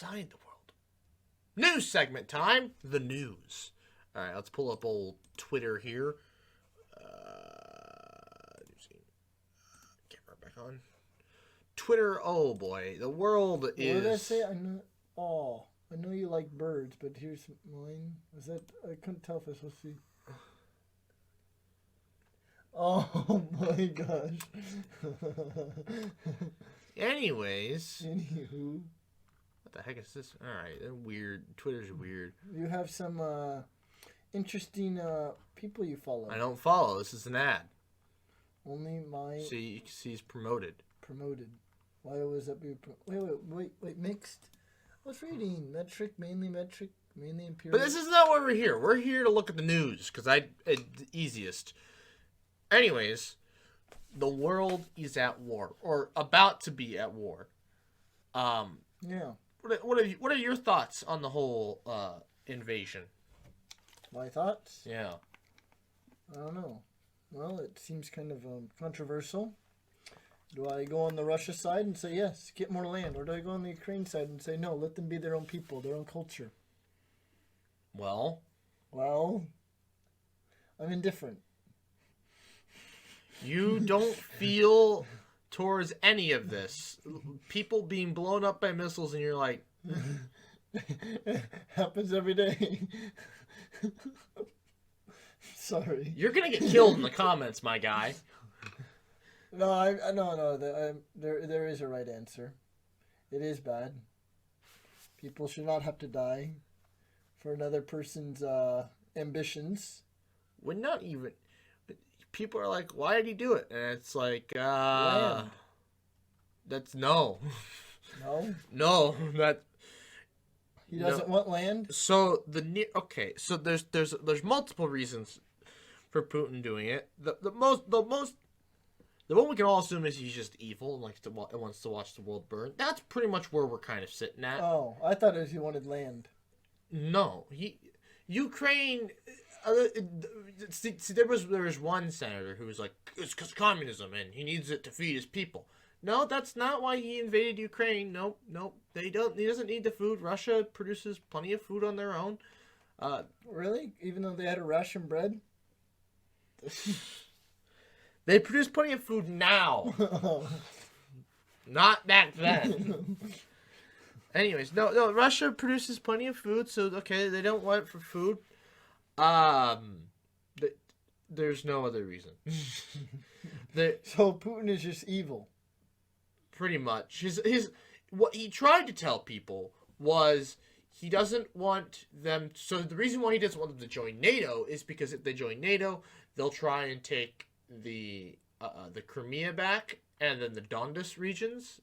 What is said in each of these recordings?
outside the world. News segment time. The news. All right, let's pull up old Twitter here. Camera back on. Twitter. Oh boy, the world is. What did I say? I know you like birds, but here's mine. Was that? I couldn't tell if I was supposed to see. Oh my gosh. Anyways. Anywho. What the heck is this? Alright, they're weird. Twitter's weird. You have some interesting people you follow. I don't follow. This is an ad. Only my... See, you can see it's promoted. Promoted. Why was that be... Wait, mixed? I was reading. Metric, mainly imperial. But this is not why we're here. We're here to look at the news, because it's the easiest. Anyways, the world is at war, or about to be at war. Yeah. What are your thoughts on the whole invasion? My thoughts? Yeah. I don't know. Well, it seems kind of controversial. Do I go on the Russia side and say, yes, get more land? Or do I go on the Ukraine side and say, no, let them be their own people, their own culture? Well, I'm indifferent. You don't feel towards any of this. People being blown up by missiles and you're like... Happens every day. Sorry. You're going to get killed in the comments, my guy. No, there is a right answer. It is bad. People should not have to die for another person's ambitions. We're not even... People are like, why did he do it? And it's like, Land. That's no. No? No, that... He doesn't want land? So, so there's multiple reasons for Putin doing it. The one we can all assume is he's just evil and wants to watch the world burn. That's pretty much where we're kind of sitting at. Oh, I thought he wanted land. No, Ukraine... there was one senator who was like, it's because communism and he needs it to feed his people. No, that's not why he invaded Ukraine. Nope. He doesn't need the food. Russia produces plenty of food on their own. Really? Even though they had to ration bread? They produce plenty of food now. Not back then. Anyways, no, Russia produces plenty of food, so okay, they don't want it for food. There's no other reason. So Putin is just evil. Pretty much. What he tried to tell people was he doesn't want them... So the reason why he doesn't want them to join NATO is because if they join NATO, they'll try and take the Crimea back and then the Donbas regions.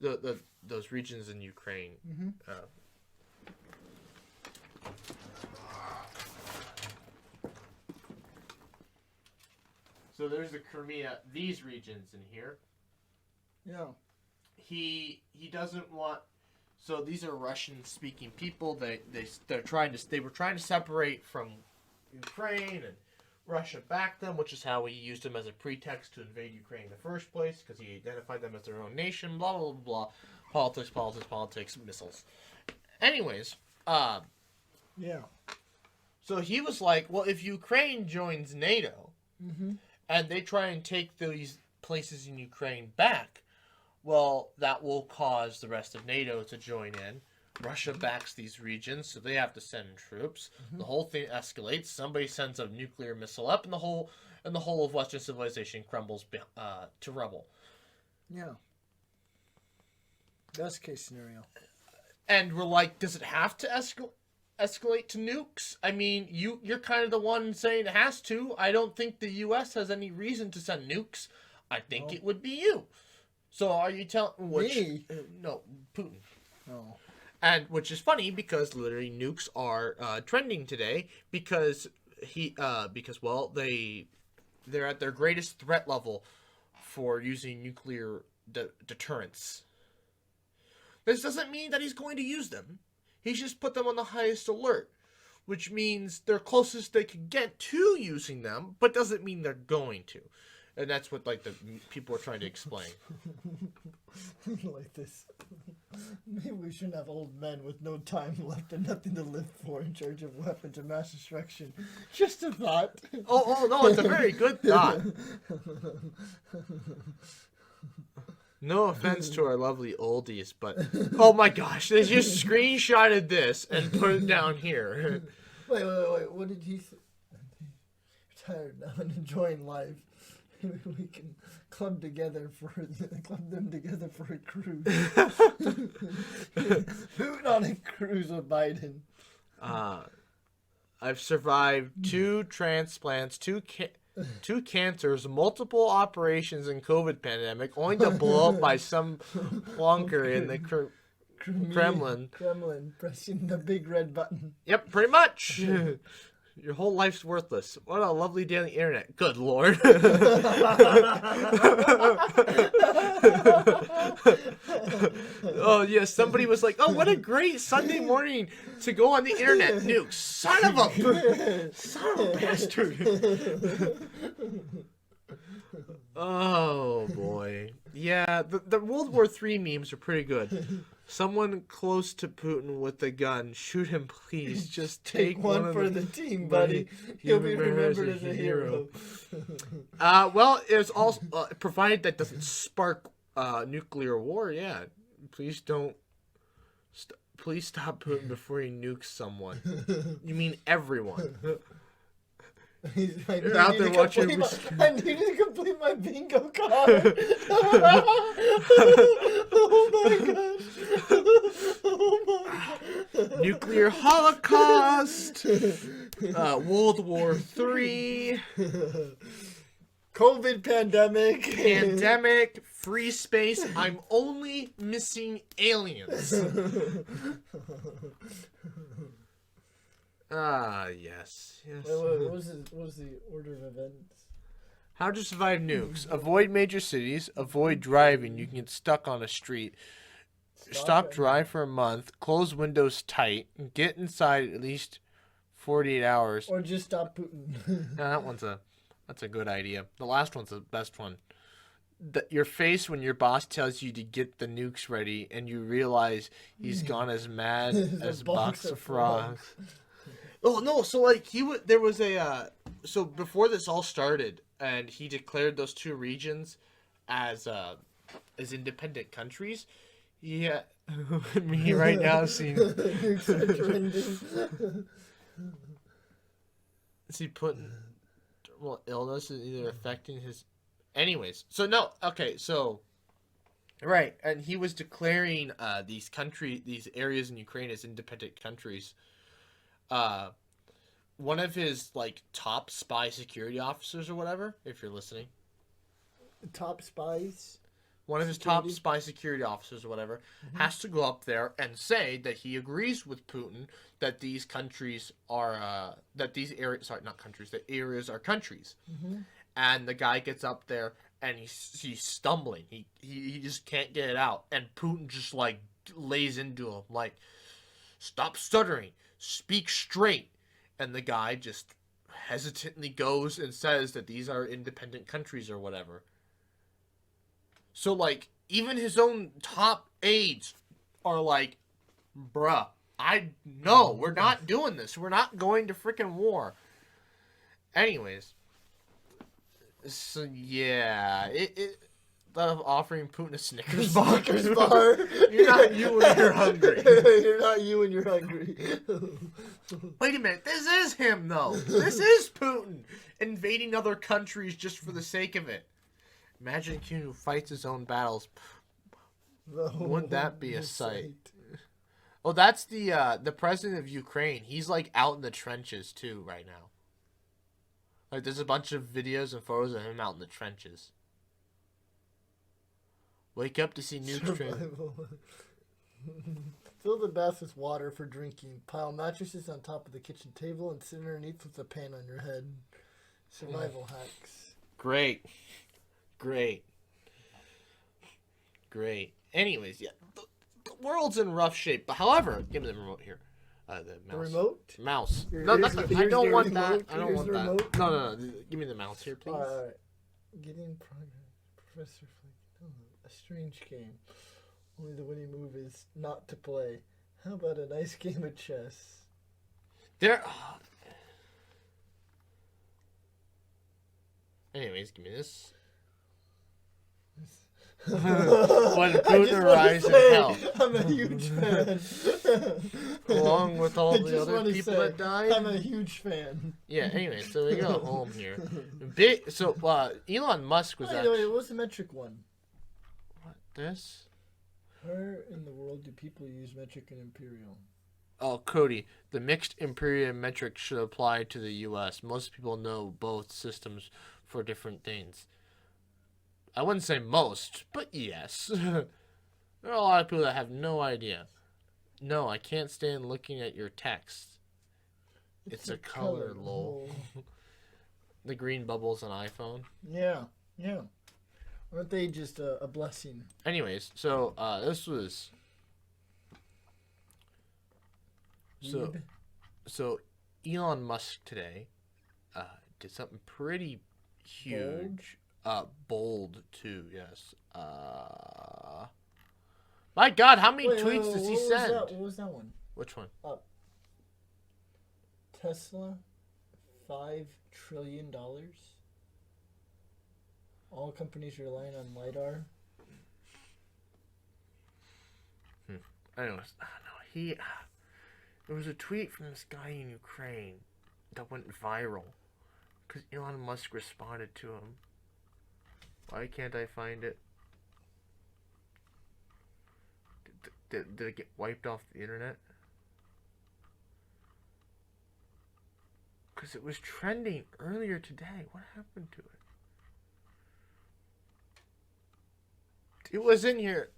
Those regions in Ukraine. Mm-hmm. So there's the Crimea, these regions in here. Yeah. He doesn't want. So these are Russian-speaking people. They were trying to separate from Ukraine, and Russia backed them, which is how he used them as a pretext to invade Ukraine in the first place, because he identified them as their own nation. Blah blah blah blah. Politics. Missiles. Anyways, yeah. So he was like, well, if Ukraine joins NATO, mm-hmm. and they try and take these places in Ukraine back, well, that will cause the rest of NATO to join in. Russia backs these regions, so they have to send troops. Mm-hmm. The whole thing escalates. Somebody sends a nuclear missile up, and the whole of Western civilization crumbles to rubble. Yeah. Best case scenario. And we're like, does it have to escalate to nukes? I mean, you're kind of the one saying it has to. I don't think the U.S. has any reason to send nukes. I think it would be you. So are you telling... Me? No, Putin. Oh. And which is funny because literally nukes are trending today because they're at their greatest threat level for using nuclear deterrence. This doesn't mean that he's going to use them. He's just put them on the highest alert, which means they're closest they could get to using them, but doesn't mean they're going to. And that's what like the people are trying to explain. Like this. Maybe we shouldn't have old men with no time left and nothing to live for in charge of weapons of mass destruction. Just a thought. Oh no, it's a very good thought. No offense to our lovely oldies, but oh my gosh, they just screenshotted this and put it down here. Wait. What did he say? I'm tired now and enjoying life. We can club them together for a cruise. Who's on a cruise with Biden? I've survived 2 transplants, 2 cancers, multiple operations in COVID pandemic, only to blow up by some plonker in the Kremlin. Kremlin pressing the big red button. Yep, pretty much. Your whole life's worthless. What a lovely day on the internet. Good Lord. Oh, yeah, somebody was like, oh, what a great Sunday morning to go on the internet. Nuke. Son of a bastard. Oh, boy. Yeah, the World War III memes are pretty good. Someone close to Putin with a gun. Shoot him, please. Just take one for the team, buddy. He'll be remembered as a hero. Well, it's also provided that doesn't spark nuclear war. Yeah, please don't. Please stop Putin before he nukes someone. You mean everyone? I out there watching. I need to complete my bingo card. Oh my gosh. Oh my god. Nuclear holocaust. World War III. COVID pandemic. Free space. I'm only missing aliens. Yes. What was the order of events? How to survive nukes. Avoid major cities. Avoid driving. You can get stuck on a street. Stop drive for a month. Close windows tight. Get inside at least 48 hours. Or just stop Putin. That's a good idea. The last one's the best one. Your face when your boss tells you to get the nukes ready and you realize he's gone as mad as a box of frogs. Oh no! So like there was a so before this all started, and he declared those 2 regions as independent countries. Yeah, me right now seeing. Is he putting illness is either affecting his. Anyways, so no, okay, so. Right, and he was declaring these areas in Ukraine as independent countries. One of his like top spy security officers or whatever, if you're listening. Top spies? One of his top spy security officers or whatever has to go up there and say that he agrees with Putin that these countries are that areas are countries. And the guy gets up there and he's stumbling. He just can't get it out. And Putin just like lays into him like, stop stuttering, speak straight. And the guy just hesitantly goes and says that these are independent countries or whatever. So like even his own top aides are like, bruh, we're not doing this. We're not going to freaking war. Anyways. So yeah, it of offering Putin a Snickers bar. You're not you when you're hungry. You're not you when you're hungry. Wait a minute, this is him though. This is Putin invading other countries just for the sake of it. Imagine a king who fights his own battles. Wouldn't that be a sight? Oh, that's the president of Ukraine. He's like out in the trenches too right now. Like there's a bunch of videos and photos of him out in the trenches. Wake up to see nukes. Fill the bath with water for drinking. Pile mattresses on top of the kitchen table and sit underneath with a pan on your head. Survival hacks. Great. Anyways, yeah, the world's in rough shape. But however, give me the remote here. The mouse. The remote? Mouse. No, I don't want that. I don't want that. Remote? No. Give me the mouse here, please. All right. Getting progress. Professor Flake. Oh, a strange game. Only the winning move is not to play. How about a nice game of chess? There. Anyways, give me this. When Putin rise in hell. I'm a huge fan. Along with all the other people that died. I'm a huge fan. Yeah, anyway, so we go home here. So Elon Musk was Wait, what's the metric one? What, this? Where in the world do people use metric and imperial? Oh, Cody, the mixed imperial metric should apply to the U.S. Most people know both systems for different things. I wouldn't say most, but yes. There are a lot of people that have no idea. No, I can't stand looking at your text. It's a color, lol. The green bubbles on iPhone. Yeah. Aren't they just a blessing? Anyways, so this was... So Elon Musk today did something pretty huge. Bold too, yes. My God, how many tweets does he send? What was that one? Which one? Tesla, $5 trillion. All companies relying on LiDAR. Anyways, there was a tweet from this guy in Ukraine that went viral because Elon Musk responded to him. Why can't I find it? Did it get wiped off the internet? Because it was trending earlier today. What happened to it? It was in here.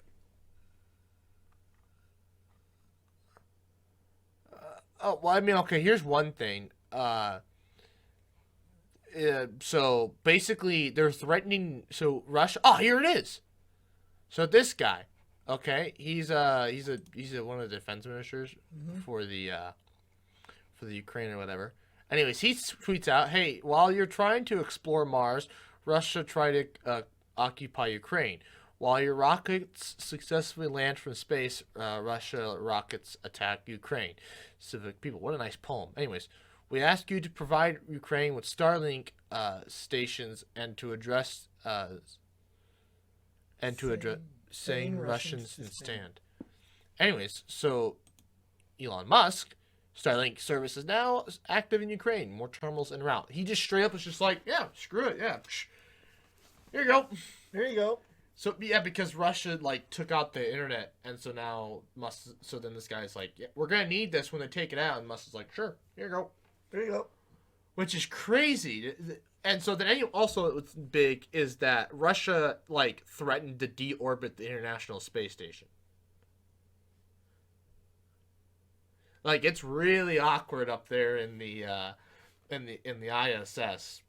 Oh, well, I mean, okay, here's one thing. So basically they're threatening, so Russia, oh, here it is. So this guy, okay, he's one of the defense ministers for the Ukraine or whatever. Anyways, he tweets out, "Hey, while you're trying to explore Mars, Russia tried to occupy Ukraine. While your rockets successfully land from space, Russia rockets attack Ukraine. Civic people." What a nice poem. Anyways, we ask you to provide Ukraine with Starlink stations and to address saying Russians can stand. Anyways, so Elon Musk, Starlink service is now active in Ukraine. More terminals en route. He just straight up was just like, yeah, screw it, yeah. Here you go. There you go. So yeah, because Russia like took out the internet, and so now So then this guy's like, yeah, we're gonna need this when they take it out, and Musk is like, sure, here you go. There you go. Which is crazy. And so then also what's big is that Russia like threatened to deorbit the International Space Station. Like it's really awkward up there in the ISS.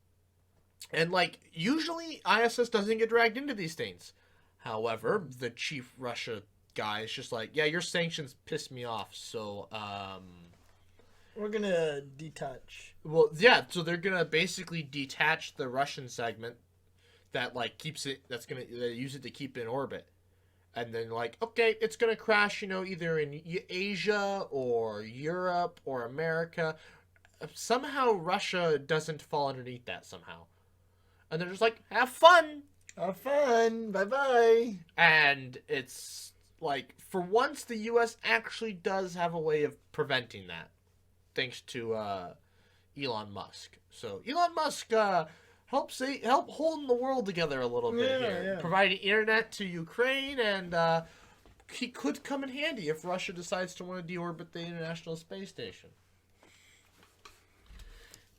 And like usually ISS doesn't get dragged into these things. However, the chief Russia guy is just like, yeah, your sanctions piss me off, so we're gonna detach. Well, yeah, so they're gonna basically detach the Russian segment that like keeps it. They use it to keep it in orbit, and then like, okay, it's gonna crash. Either in Asia or Europe or America. Somehow Russia doesn't fall underneath that somehow, and they're just like, have fun. Have fun. Bye bye. And it's like, for once, the U.S. actually does have a way of preventing that, thanks to Elon Musk. So Elon Musk help holding the world together a little bit here, yeah. Providing internet to Ukraine, and he could come in handy if Russia decides to want to deorbit the International Space Station.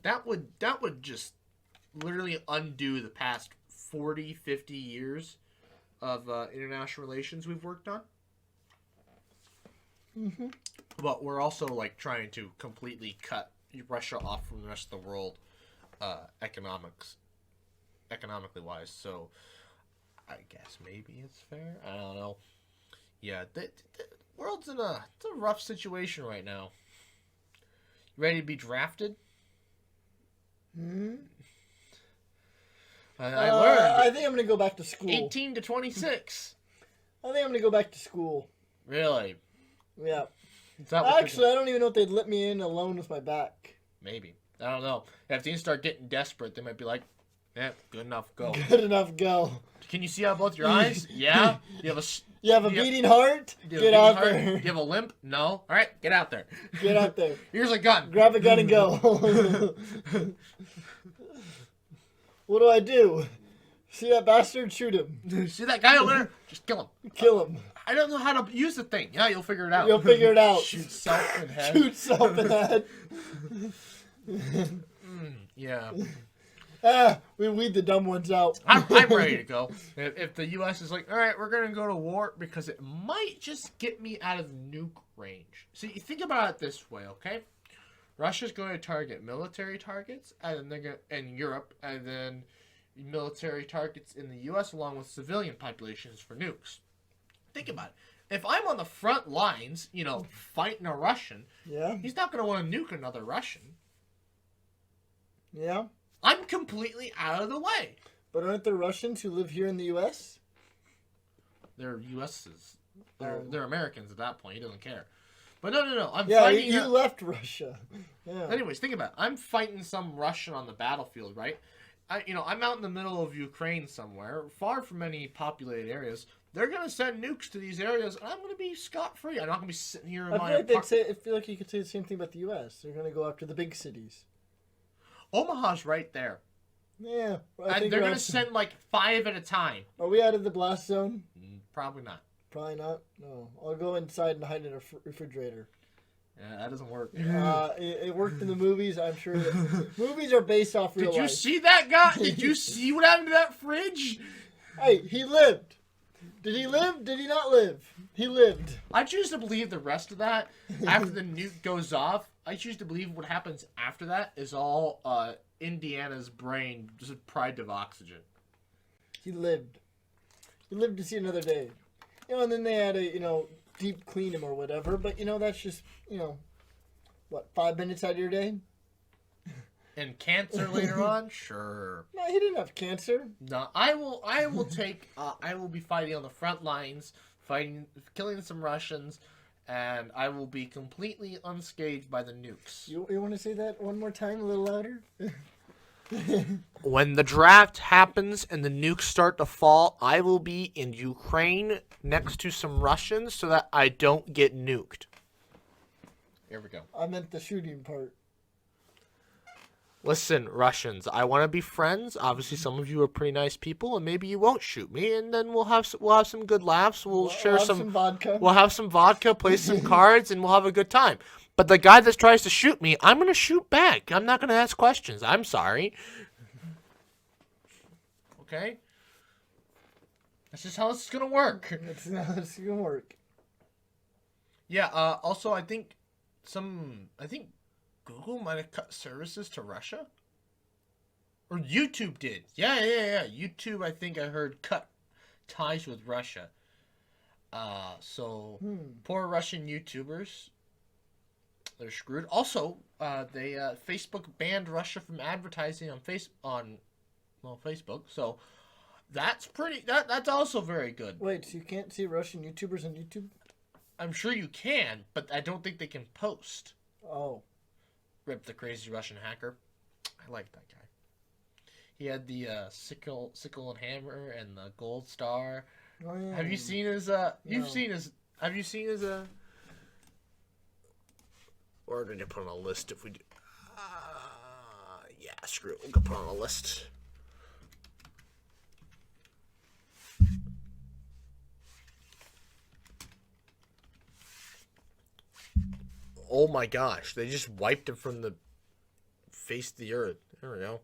That would just literally undo the past 40, 50 years of international relations we've worked on. Mm-hmm. But we're also like trying to completely cut Russia off from the rest of the world, economically wise. So I guess maybe it's fair. I don't know. Yeah, the world's it's a rough situation right now. You ready to be drafted? Hmm. I learned. I think I'm gonna go back to school. 18 to 26. I think I'm gonna go back to school. Really? Yeah. Is that what Actually, I don't even know if they'd let me in alone with my back. maybe. I don't know. If things start getting desperate, they might be like, "Yeah, good enough, go." Good enough, go. Can you see out both your eyes? Yeah. You have You have a beating heart? you have Get a out heart? there. You have a limp? No. All right, get out there. Get out there. Here's a gun. Grab a gun and go. What do I do? See that bastard? Shoot him. See that guy over there? Just kill him. Kill him. I don't know how to use the thing. Yeah, you'll figure it out. You'll figure it out. Shoot self in head. Shoot self in the head. Yeah. We weed the dumb ones out. I'm ready to go. If the U.S. is like, all right, we're going to go to war because it might just get me out of nuke range. See, think about it this way, okay? Russia's going to target military targets, and then they're going in Europe, and then military targets in the U.S. along with civilian populations for nukes. Think about it. If I'm on the front lines, fighting a Russian, Yeah. he's not going to want to nuke another Russian. Yeah. I'm completely out of the way. But aren't there Russians who live here in the U.S.? They're U.S.'s. They're Americans at that point. He doesn't care. But no. I'm Yeah, fighting. you left Russia. Yeah. Anyways, think about it. I'm fighting some Russian on the battlefield, right? I'm out in the middle of Ukraine somewhere, far from any populated areas. They're gonna send nukes to these areas, and I'm gonna be scot-free. I'm not gonna be sitting here in my apartment. I feel like you could say the same thing about the U.S. They're gonna go after the big cities. Omaha's right there. Yeah. And they're gonna send like 5 at a time. Are we out of the blast zone? Probably not. Probably not. No. I'll go inside and hide in a refrigerator. Yeah, that doesn't work. It worked in the movies. I'm sure. Movies are based off real life. Did you see that guy? Did you see what happened to that fridge? Hey, he lived. Did he live? Did he not live? He lived. I choose to believe the rest of that, after the nuke goes off, I choose to believe what happens after that is all Indiana's brain just deprived of oxygen. He lived. He lived to see another day. And then they had to, deep clean him or whatever. But, that's just, 5 minutes out of your day? And cancer later on? Sure. No, he didn't have cancer. No, I will be fighting on the front lines, killing some Russians, and I will be completely unscathed by the nukes. You want to say that one more time, a little louder? When the draft happens and the nukes start to fall, I will be in Ukraine next to some Russians so that I don't get nuked. Here we go. I meant the shooting part. Listen, Russians, I want to be friends. Obviously, some of you are pretty nice people, and maybe you won't shoot me, and then we'll have some good laughs. We'll share some vodka. We'll have some vodka, play some cards, and we'll have a good time. But the guy that tries to shoot me, I'm going to shoot back. I'm not going to ask questions. I'm sorry. Okay? That's just how this is going to work. That's not how it's going to work. Yeah, also, I think Google might have cut services to Russia. Or YouTube did. Yeah. YouTube, I think I heard, cut ties with Russia. So, poor Russian YouTubers, they're screwed. Also, Facebook banned Russia from advertising on Facebook. So, that's that's also very good. Wait, so you can't see Russian YouTubers on YouTube? I'm sure you can, but I don't think they can post. Oh. Rip the crazy Russian hacker. I like that guy. He had the sickle and hammer and the gold star. Oh, yeah. Have you seen his Have you seen his or did you put on a list if we do? Yeah, screw it. We'll go put on a list. Oh my gosh, they just wiped him from the face of the earth. There we go.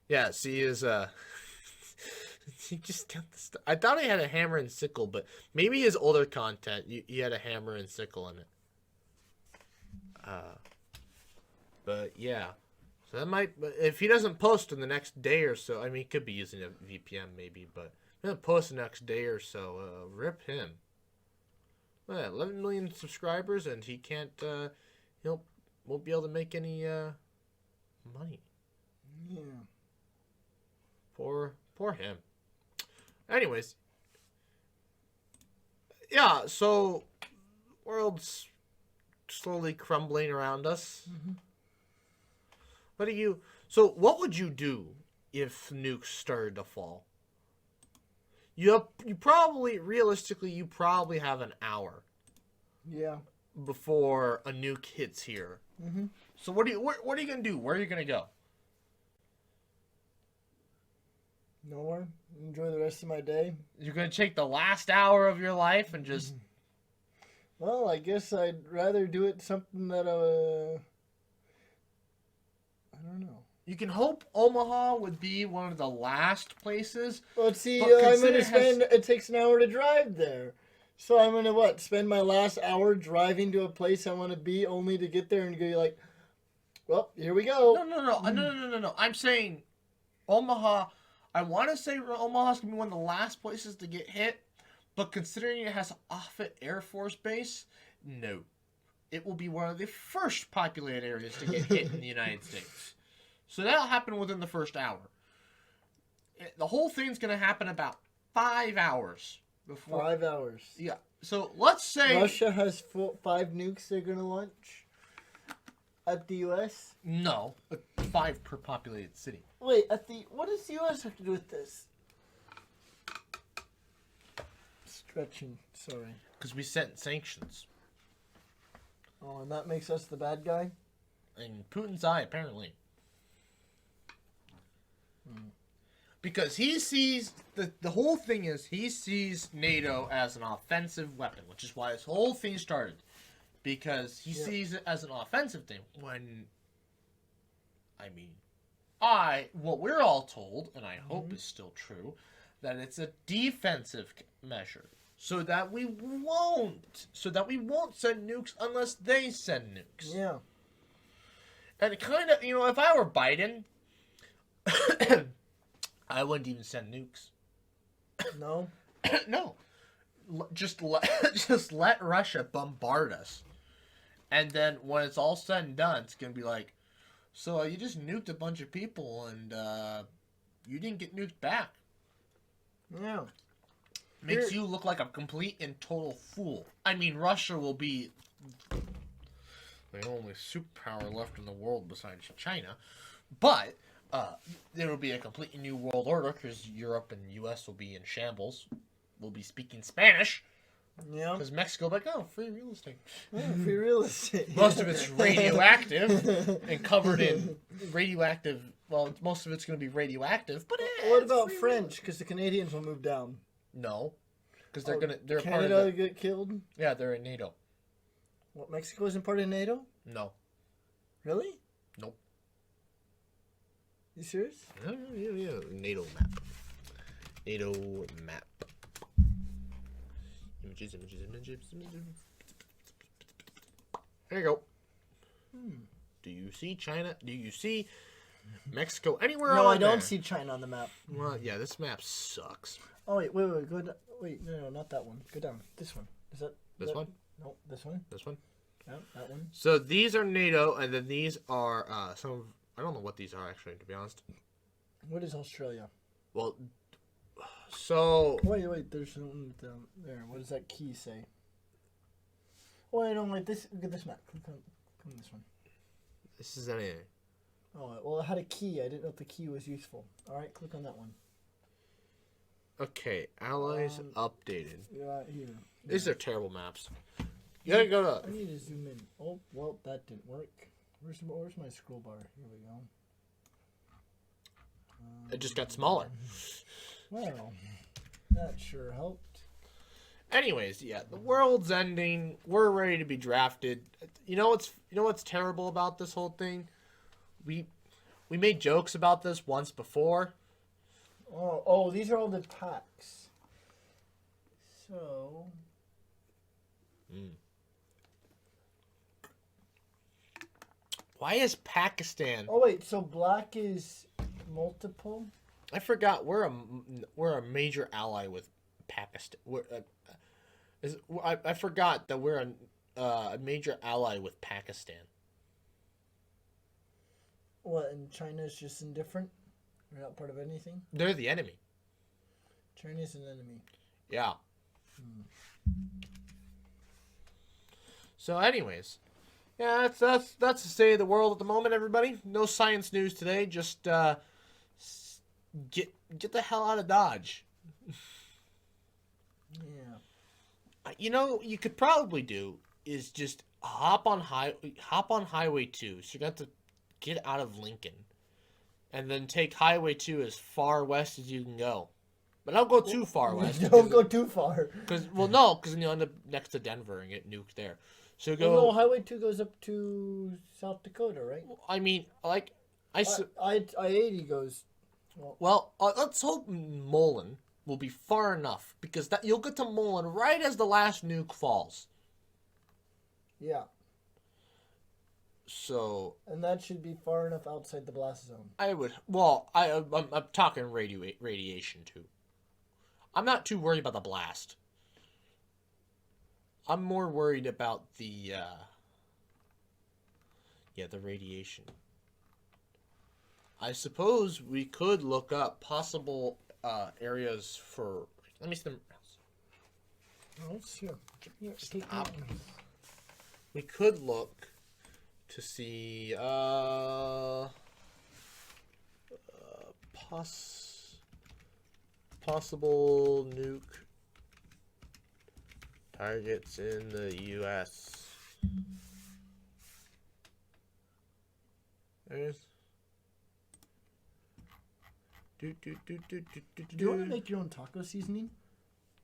Yeah, see his he just got the stuff. I thought he had a hammer and sickle, but maybe his older content he had a hammer and sickle in it. But yeah. So that might, if he doesn't post in the next day or so, I mean, he could be using a VPN maybe, but if he doesn't post the next day or so, rip him. 11 million subscribers, and he can't, won't be able to make any money. Yeah. Poor him. Anyways, yeah. So, world's slowly crumbling around us. Mm-hmm. What do you? So, what would you do if nukes started to fall? You probably realistically you probably have an hour Yeah. before a nuke hits here. Mm-hmm. So what are you gonna do? Where are you gonna go? Nowhere. Enjoy the rest of my day. You're gonna take the last hour of your life and just Well, I guess I'd rather do it something that I don't know. you can hope Omaha would be one of the last places. Well, see, But I'm consider gonna it has- spend. It takes an hour to drive there, so I'm gonna what? Spend my last hour driving to a place I want to be, only to get there and go like, well, here we go. No. I'm saying Omaha. I want to say Omaha's gonna be one of the last places to get hit, but considering it has Offutt Air Force Base, no, it will be one of the first populated areas to get hit in the United States. So that'll happen within the first hour. The whole thing's gonna happen about 5 hours before. 5 hours. Yeah. So let's say Russia has 5 nukes they're gonna launch at the U.S. no, 5 per populated city. Wait, what does the U.S. have to do with this? Stretching. Sorry. Because we sent sanctions. Oh, and that makes us the bad guy. In Putin's eye, apparently. Because he sees the whole thing is he sees NATO as an offensive weapon, which is why this whole thing started. Because he sees it as an offensive thing. When, I mean, what we're all told, and I hope is still true, that it's a defensive measure, so that we won't send nukes unless they send nukes. Yeah. And kind of, if I were Biden, I wouldn't even send nukes. No. No, just let Russia bombard us, and then when it's all said and done, it's gonna be like, so you just nuked a bunch of people and you didn't get nuked back. Yeah. Makes you look like a complete and total fool. I mean, Russia will be the only superpower left in the world besides China, but there will be a completely new world order because Europe and U.S. will be in shambles. We'll be speaking Spanish Yeah. because Mexico will be like, oh, free real estate. Yeah, free real estate. Most of it's radioactive and covered in radioactive. Well, most of it's going to be radioactive, but What it's about free French? Because the Canadians will move down. No, because they're they're part Canada of the, get killed. yeah, they're in NATO. What? Mexico isn't part of NATO? No. Really? Nope. You serious? Yeah. NATO map. NATO map. Images. There you go. Do you see China? Do you see Mexico anywhere No, on I don't there? see China on the map. Well, yeah, this map sucks. Oh wait, go down. Wait, no, not that one. Go down. This one. Is that This one? No, this one. This one? Yeah, that one. So these are NATO, and then these are some of... I don't know what these are, actually, to be honest. What is Australia? Well, so... Wait. There's something down there. What does that key say? Oh, wait, no, wait. Look at this map. Click on this one. This is anything. Oh, well, it had a key. I didn't know if the key was useful. All right, click on that one. Okay, allies updated. Yeah, here. These are terrible maps. You gotta go I need to zoom in. Oh, well, that didn't work. Where's my scroll bar? Here we go. It just got smaller. Well, that sure helped. Anyways, yeah, the world's ending. We're ready to be drafted. You know what's terrible about this whole thing? We made jokes about this once before. Oh, these are all the packs. So. Why is Pakistan? Oh wait, so black is multiple. I forgot we're a major ally with Pakistan. I forgot that we're a major ally with Pakistan. What, and China's just indifferent? They're not part of anything? They're the enemy. China's an enemy. Yeah. So, anyways, yeah, that's the state of the world at the moment. Everybody, no science news today. Just get the hell out of Dodge. Yeah. You know, you could probably do is just hop on Highway 2. So you got to get out of Lincoln, and then take Highway 2 as far west as you can go. But don't go too far west. Don't go too far. Because then you'll end up next to Denver and get nuked there. So go. Well, no, Highway 2 goes up to South Dakota, right? I mean, like, I-80 goes. Well, let's hope Mullen will be far enough, because that you'll get to Mullen right as the last nuke falls. Yeah. So. And that should be far enough outside the blast zone. I would. Well, I'm talking radiation too. I'm not too worried about the blast. I'm more worried about the radiation. I suppose we could look up possible areas for. Let me see them. Oh, sure. Stop. We could look to see possible nuke targets in the U.S. There's. Do you want to make your own taco seasoning?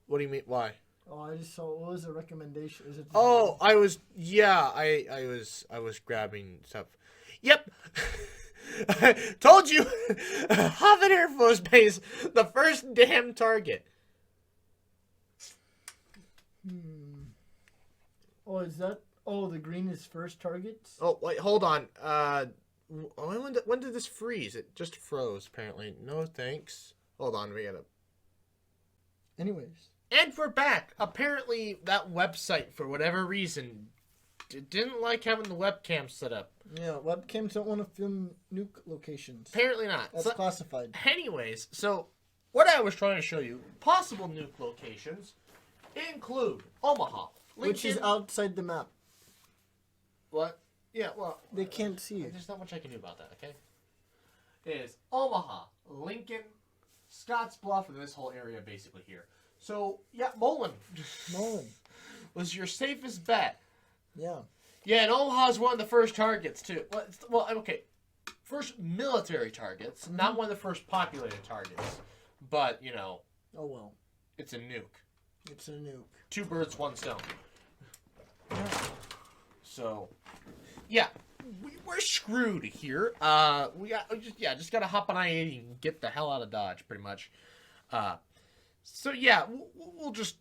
What do you mean? Why? Oh, I just saw. What was the recommendation? Is it? Oh, I was grabbing stuff. Yep. I told you. Hobbit Air Force Base, the first damn target. Oh, is that? Oh, the green is first targets. Oh, wait, hold on. When did this freeze? It just froze, apparently. No thanks. Hold on, we gotta. Anyways. And we're back. Apparently, that website, for whatever reason, didn't like having the webcam set up. Yeah, webcams don't want to film nuke locations. Apparently not. That's classified. Anyways, so what I was trying to show you, possible nuke locations include Omaha, Lincoln, which is outside the map. What? Yeah, well, they can't see it. There's not much I can do about that. Okay. It is Omaha, Lincoln, Scottsbluff, and this whole area basically here. So, yeah, Mullen was your safest bet. Yeah. Yeah, and Omaha's one of the first targets, too. Well, okay. First military targets, not one of the first populated targets. But, you know. Oh, well. It's a nuke. It's a nuke. 2 birds, 1 stone. So, yeah. We're screwed here. Just gotta hop on I-80 and get the hell out of Dodge, pretty much. So yeah, we'll just